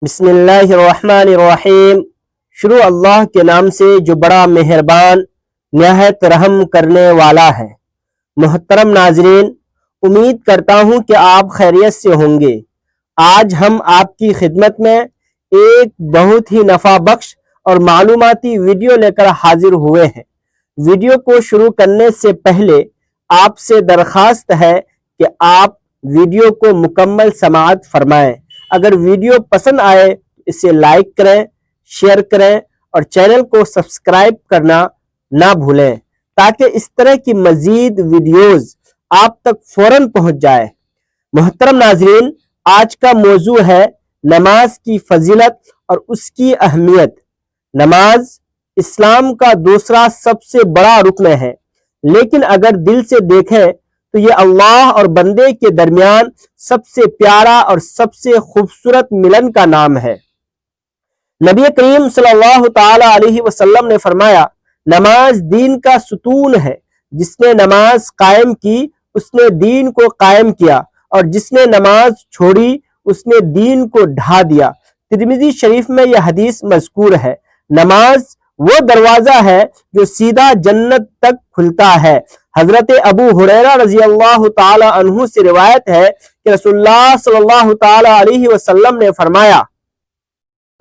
بسم اللہ الرحمن الرحیم۔ شروع اللہ کے نام سے جو بڑا مہربان نہایت رحم کرنے والا ہے۔ محترم ناظرین، امید کرتا ہوں کہ آپ خیریت سے ہوں گے۔ آج ہم آپ کی خدمت میں ایک بہت ہی نفع بخش اور معلوماتی ویڈیو لے کر حاضر ہوئے ہیں۔ ویڈیو کو شروع کرنے سے پہلے آپ سے درخواست ہے کہ آپ ویڈیو کو مکمل سماعت فرمائیں۔ اگر ویڈیو پسند آئے تو اسے لائک کریں، شیئر کریں اور چینل کو سبسکرائب کرنا نہ بھولیں تاکہ اس طرح کی مزید ویڈیوز آپ تک فوراً پہنچ جائے۔ محترم ناظرین، آج کا موضوع ہے نماز کی فضیلت اور اس کی اہمیت۔ نماز اسلام کا دوسرا سب سے بڑا رکن ہے، لیکن اگر دل سے دیکھیں تو یہ اللہ اور بندے کے درمیان سب سے پیارا اور سب سے خوبصورت ملن کا نام ہے۔ نبی کریم صلی اللہ تعالی علیہ وسلم نے فرمایا، نماز دین کا ستون ہے۔ جس نے نماز قائم کی اس نے دین کو قائم کیا، اور جس نے نماز چھوڑی اس نے دین کو ڈھا دیا۔ ترمذی شریف میں یہ حدیث مذکور ہے۔ نماز وہ دروازہ ہے جو سیدھا جنت تک کھلتا ہے۔ حضرت ابو ہریرہ رضی اللہ تعالی عنہ سے روایت ہے کہ رسول اللہ صلی اللہ تعالی علیہ وسلم نے فرمایا،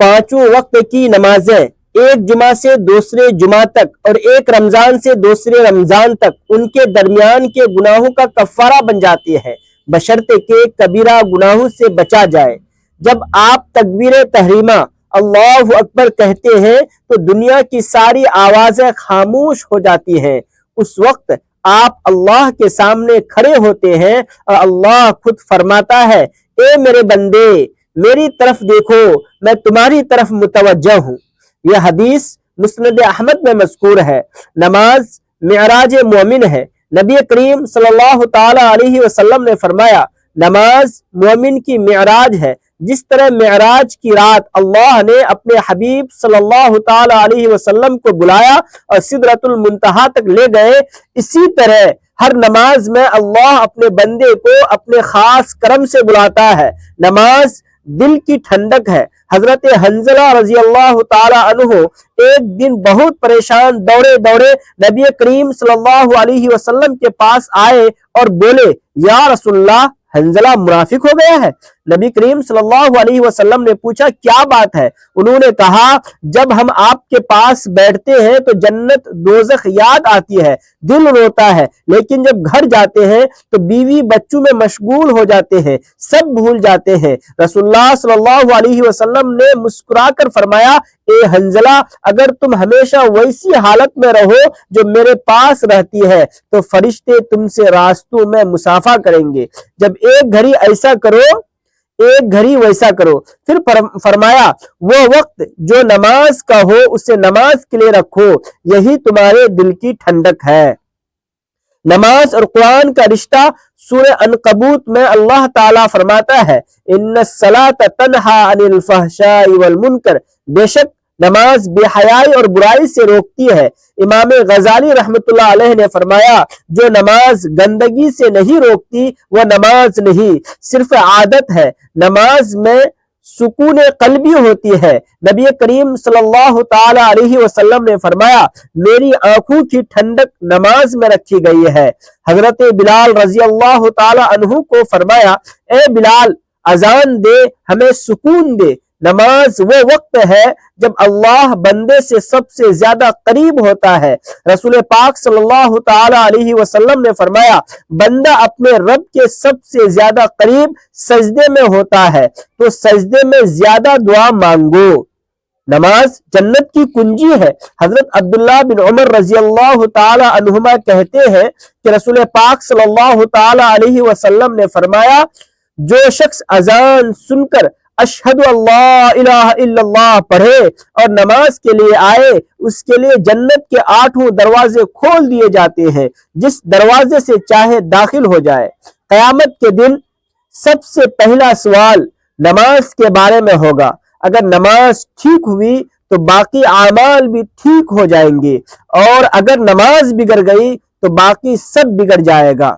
پانچوں وقت کی نمازیں ایک جمعہ سے دوسرے جمعہ تک اور ایک رمضان سے دوسرے رمضان تک ان کے درمیان کے گناہوں کا کفارہ بن جاتی ہے، بشرطے کہ کبیرہ گناہوں سے بچا جائے۔ جب آپ تکبیر تحریمہ اللہ اکبر کہتے ہیں تو دنیا کی ساری آوازیں خاموش ہو جاتی ہیں۔ اس وقت آپ اللہ کے سامنے کھڑے ہوتے ہیں اور اللہ خود فرماتا ہے، اے میرے بندے میری طرف دیکھو، میں تمہاری طرف متوجہ ہوں۔ یہ حدیث مسند احمد میں مذکور ہے۔ نماز معراج مومن ہے۔ نبی کریم صلی اللہ تعالی علیہ وسلم نے فرمایا، نماز مومن کی معراج ہے۔ جس طرح معراج کی رات اللہ نے اپنے حبیب صلی اللہ تعالی علیہ وسلم کو بلایا اور سدرۃ المنتہا تک لے گئے، اسی طرح ہر نماز میں اللہ اپنے بندے کو اپنے خاص کرم سے بلاتا ہے۔ نماز دل کی ٹھنڈک ہے۔ حضرت حنظلہ رضی اللہ تعالی عنہ ایک دن بہت پریشان دوڑے نبی کریم صلی اللہ علیہ وسلم کے پاس آئے اور بولے، یا رسول اللہ، حنظلہ منافق ہو گیا ہے۔ نبی کریم صلی اللہ علیہ وسلم نے پوچھا، کیا بات ہے؟ انہوں نے کہا، جب ہم آپ کے پاس بیٹھتے ہیں تو جنت دوزخ یاد آتی ہے، دل روتا ہے، لیکن جب گھر جاتے ہیں تو بیوی بچوں میں مشغول ہو جاتے ہیں، سب بھول جاتے ہیں۔ رسول اللہ صلی اللہ علیہ وسلم نے مسکرا کر فرمایا، اے حنظلہ، اگر تم ہمیشہ ویسی حالت میں رہو جو میرے پاس رہتی ہے تو فرشتے تم سے راستوں میں مسافہ کریں گے۔ جب ایک گھڑی ایسا کرو ایک گھڑی ویسا کرو۔ پھر فرمایا، وہ وقت جو نماز کا ہو اسے نماز کے لیے رکھو، یہی تمہارے دل کی ٹھنڈک ہے۔ نماز اور قرآن کا رشتہ سورہ عنکبوت میں اللہ تعالیٰ فرماتا ہے، ان الصلاۃ تنہی عن الفحشاء والمنکر، بے شک نماز بے حیائی اور برائی سے روکتی ہے۔ امام غزالی رحمۃ اللہ علیہ نے فرمایا، جو نماز گندگی سے نہیں روکتی وہ نماز نہیں، صرف عادت ہے۔ نماز میں سکون قلبی ہوتی ہے۔ نبی کریم صلی اللہ تعالی علیہ وسلم نے فرمایا، میری آنکھوں کی ٹھنڈک نماز میں رکھی گئی ہے۔ حضرت بلال رضی اللہ تعالی عنہ کو فرمایا، اے بلال، اذان دے، ہمیں سکون دے۔ نماز وہ وقت ہے جب اللہ بندے سے سب سے زیادہ قریب ہوتا ہے۔ رسول پاک صلی اللہ تعالی علیہ وسلم نے فرمایا، بندہ اپنے رب کے سب سے زیادہ قریب سجدے میں ہوتا ہے، تو سجدے میں زیادہ دعا مانگو۔ نماز جنت کی کنجی ہے۔ حضرت عبداللہ بن عمر رضی اللہ تعالی عنہما کہتے ہیں کہ رسول پاک صلی اللہ تعالی علیہ وسلم نے فرمایا، جو شخص اذان سن کر اشہد اللہ الہ الا اللہ پڑھے اور نماز کے لیے آئے، اس کے لیے جنت کے 8 دروازے کھول دیے جاتے ہیں، جس دروازے سے چاہے داخل ہو جائے۔ قیامت کے دن سب سے پہلا سوال نماز کے بارے میں ہوگا۔ اگر نماز ٹھیک ہوئی تو باقی اعمال بھی ٹھیک ہو جائیں گے، اور اگر نماز بگڑ گئی تو باقی سب بگڑ جائے گا۔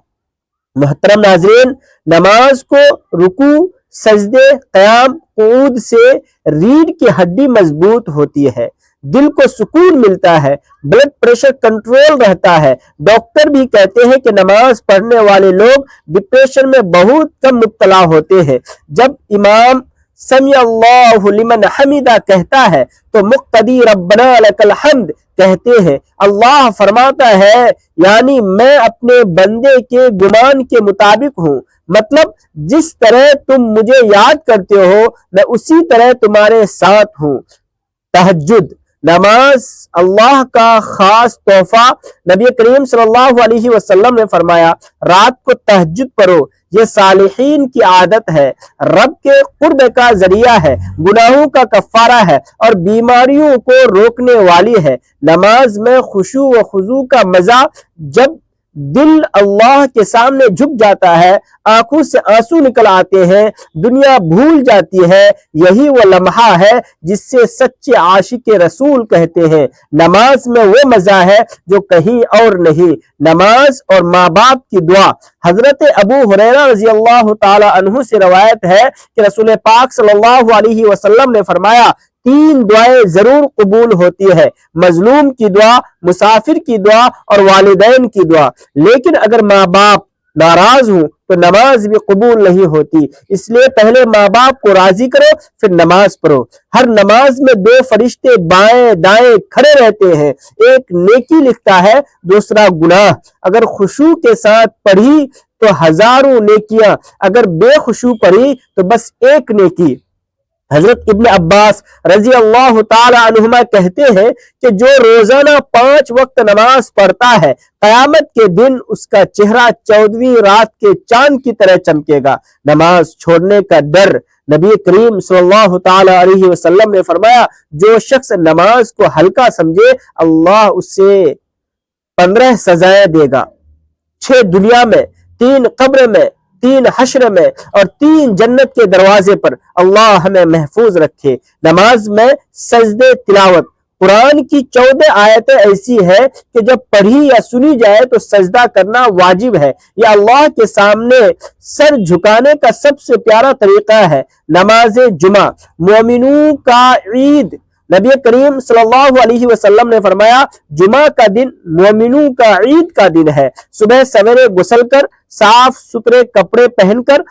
محترم ناظرین، نماز کو رکوع، سجدے، قیام، قعود سے ریڑھ کی ہڈی مضبوط ہوتی ہے، دل کو سکون ملتا ہے، بلڈ پریشر کنٹرول رہتا ہے۔ ڈاکٹر بھی کہتے ہیں کہ نماز پڑھنے والے لوگ ڈپریشن میں بہت کم مبتلا ہوتے ہیں۔ جب امام سمیع اللہ لمن حمیدہ کہتا ہے تو مقتدی ربنا لک الحمد کہتے ہیں۔ اللہ فرماتا ہے یعنی میں اپنے بندے کے گمان کے مطابق ہوں، مطلب جس طرح تم مجھے یاد کرتے ہو میں اسی طرح تمہارے ساتھ ہوں۔ تہجد، نماز اللہ کا خاص تحفہ۔ نبی کریم صلی اللہ علیہ وسلم نے فرمایا رات کو تہجد پڑھو، یہ صالحین کی عادت ہے، رب کے قرب کا ذریعہ ہے، گناہوں کا کفارہ ہے اور بیماریوں کو روکنے والی ہے۔ نماز میں خشوع و خضوع کا مزہ، جب دل اللہ کے سامنے جھک جاتا ہے، آنکھوں سے آنسو نکل آتے ہیں، دنیا بھول جاتی ہے، یہی وہ لمحہ ہے جس سے سچے عاشق رسول کہتے ہیں نماز میں وہ مزہ ہے جو کہیں اور نہیں۔ نماز اور ماں باپ کی دعا۔ حضرت ابو ہریرہ رضی اللہ تعالی عنہ سے روایت ہے کہ رسول پاک صلی اللہ علیہ وسلم نے فرمایا 3 دعائیں ضرور قبول ہوتی ہے، مظلوم کی دعا، مسافر کی دعا اور والدین کی دعا، لیکن اگر ماں باپ ناراض ہوں تو نماز بھی قبول نہیں ہوتی۔ اس لیے پہلے ماں باپ کو راضی کرو پھر نماز پڑھو۔ ہر نماز میں 2 فرشتے بائیں دائیں کھڑے رہتے ہیں، ایک نیکی لکھتا ہے، دوسرا گناہ۔ اگر خشوع کے ساتھ پڑھی تو ہزاروں نیکیاں، اگر بے خشوع پڑھی تو بس ایک نیکی۔ حضرت ابن عباس رضی اللہ تعالی عنہما کہتے ہیں کہ جو روزانہ 5 وقت نماز پڑھتا ہے قیامت کے دن اس کا چہرہ 14ویں رات کے چاند کی طرح چمکے گا۔ نماز چھوڑنے کا ڈر۔ نبی کریم صلی اللہ تعالی علیہ وسلم نے فرمایا جو شخص نماز کو ہلکا سمجھے اللہ اسے 15 سزائیں دے گا، 6 دنیا میں، 3 قبر میں، 3 حشر میں اور 3 جنت کے دروازے پر۔ اللہ ہمیں محفوظ رکھے۔ نماز میں سجدے تلاوت۔ قرآن کی 14 آیتیں ایسی ہیں کہ جب پڑھی یا سنی جائے تو سجدہ کرنا واجب ہے۔ یہ اللہ کے سامنے سر جھکانے کا سب سے پیارا طریقہ ہے۔ نماز جمعہ، مومنوں کا عید۔ نبی کریم صلی اللہ علیہ وسلم نے فرمایا جمعہ کا دن مومنوں کا عید کا دن ہے۔ صبح سویرے غسل کر، صاف ستھرے کپڑے پہن کر،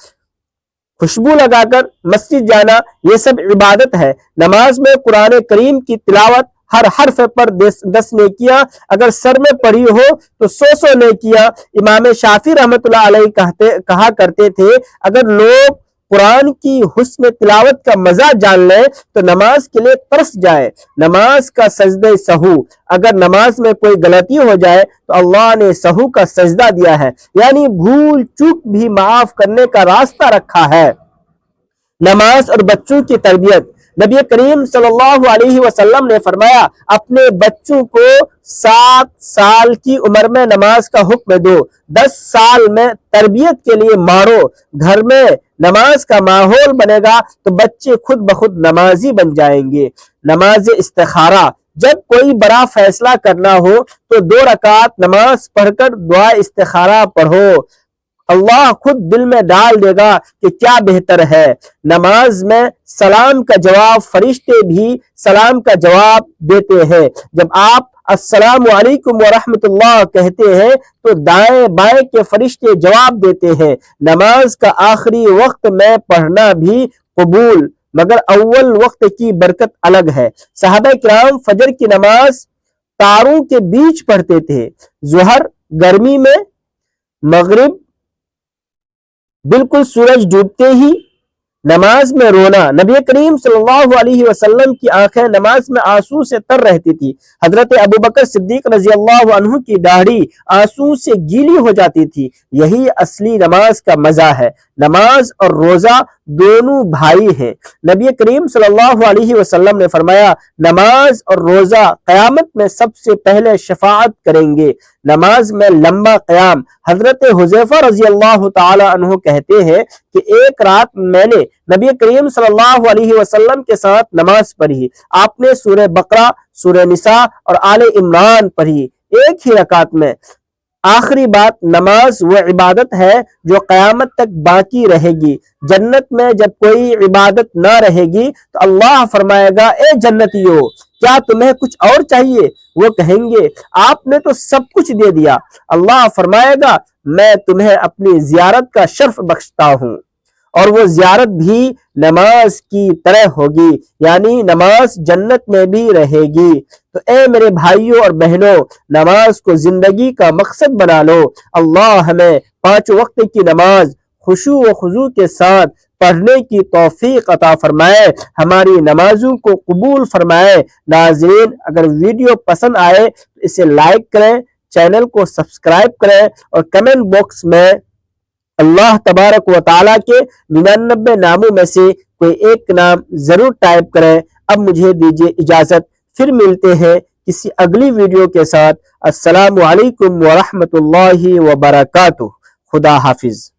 خوشبو لگا کر مسجد جانا، یہ سب عبادت ہے۔ نماز میں قرآن کریم کی تلاوت، ہر حرف پر 10 نیکیاں، اگر سر میں پڑھی ہو تو 100 نیکیاں۔ امام شافعی رحمۃ اللہ علیہ کہا کرتے تھے اگر لوگ قرآن کی حسن تلاوت کا مزہ جان لیں تو نماز کے لیے ترس جائے۔ نماز کا سجدہ سہو، اگر نماز میں کوئی غلطی ہو جائے تو اللہ نے سہو کا سجدہ دیا ہے، یعنی بھول چوک بھی معاف کرنے کا راستہ رکھا ہے۔ نماز اور بچوں کی تربیت۔ نبی کریم صلی اللہ علیہ وسلم نے فرمایا اپنے بچوں کو 7 سال کی عمر میں نماز کا حکم دو، 10 سال میں تربیت کے لیے مارو۔ گھر میں نماز کا ماحول بنے گا تو بچے خود بخود نمازی بن جائیں گے۔ نماز استخارہ، جب کوئی بڑا فیصلہ کرنا ہو تو 2 رکعت نماز پڑھ کر دعا استخارہ پڑھو، اللہ خود دل میں ڈال دے گا کہ کیا بہتر ہے۔ نماز میں سلام کا جواب، فرشتے بھی سلام کا جواب دیتے ہیں۔ جب آپ السلام علیکم ورحمۃ اللہ کہتے ہیں تو دائیں بائیں کے فرشتے جواب دیتے ہیں۔ نماز کا آخری وقت میں پڑھنا بھی قبول، مگر اول وقت کی برکت الگ ہے۔ صحابہ کرام فجر کی نماز تاروں کے بیچ پڑھتے تھے، ظہر گرمی میں، مغرب بالکل سورج ڈوبتے ہی۔ نماز میں رونا، نبی کریم صلی اللہ علیہ وسلم کی آنکھیں نماز میں آنسو سے تر رہتی تھی۔ حضرت ابوبکر صدیق رضی اللہ عنہ کی داڑھی آنسو سے گیلی ہو جاتی تھی۔ یہی اصلی نماز کا مزہ ہے۔ نماز اور روزہ دونوں بھائی ہیں۔ نبی کریم صلی اللہ علیہ وسلم نے فرمایا نماز اور روزہ قیامت میں سب سے پہلے شفاعت کریں گے۔ نماز میں لمبا قیام، حضرت حذیفہ رضی اللہ تعالی عنہ کہتے ہیں کہ ایک رات میں نے نبی کریم صلی اللہ علیہ وسلم کے ساتھ نماز پڑھی۔ آپ نے سورہ بقرہ، سورہ نساء اور آل عمران پڑھی ایک ہی رکعت میں۔ آخری بات، نماز وہ عبادت ہے جو قیامت تک باقی رہے گی۔ جنت میں جب کوئی عبادت نہ رہے گی تو اللہ فرمائے گا اے جنتیو کیا تمہیں کچھ اور چاہیے؟ وہ کہیں گے آپ نے تو سب کچھ دے دیا۔ اللہ فرمائے گا میں تمہیں اپنی زیارت کا شرف بخشتا ہوں، اور وہ زیارت بھی نماز کی طرح ہوگی، یعنی نماز جنت میں بھی رہے گی۔ تو اے میرے بھائیوں اور بہنوں، نماز کو زندگی کا مقصد بنا لو۔ اللہ ہمیں 5 وقت کی نماز خشوع و خضوع کے ساتھ پڑھنے کی توفیق عطا فرمائے، ہماری نمازوں کو قبول فرمائے۔ ناظرین، اگر ویڈیو پسند آئے تو اسے لائک کریں، چینل کو سبسکرائب کریں، اور کمنٹ باکس میں اللہ تبارک و تعالیٰ کے 99 ناموں میں سے کوئی ایک نام ضرور ٹائپ کریں۔ اب مجھے دیجیے اجازت، پھر ملتے ہیں کسی اگلی ویڈیو کے ساتھ۔ السلام علیکم ورحمۃ اللہ وبرکاتہ۔ خدا حافظ۔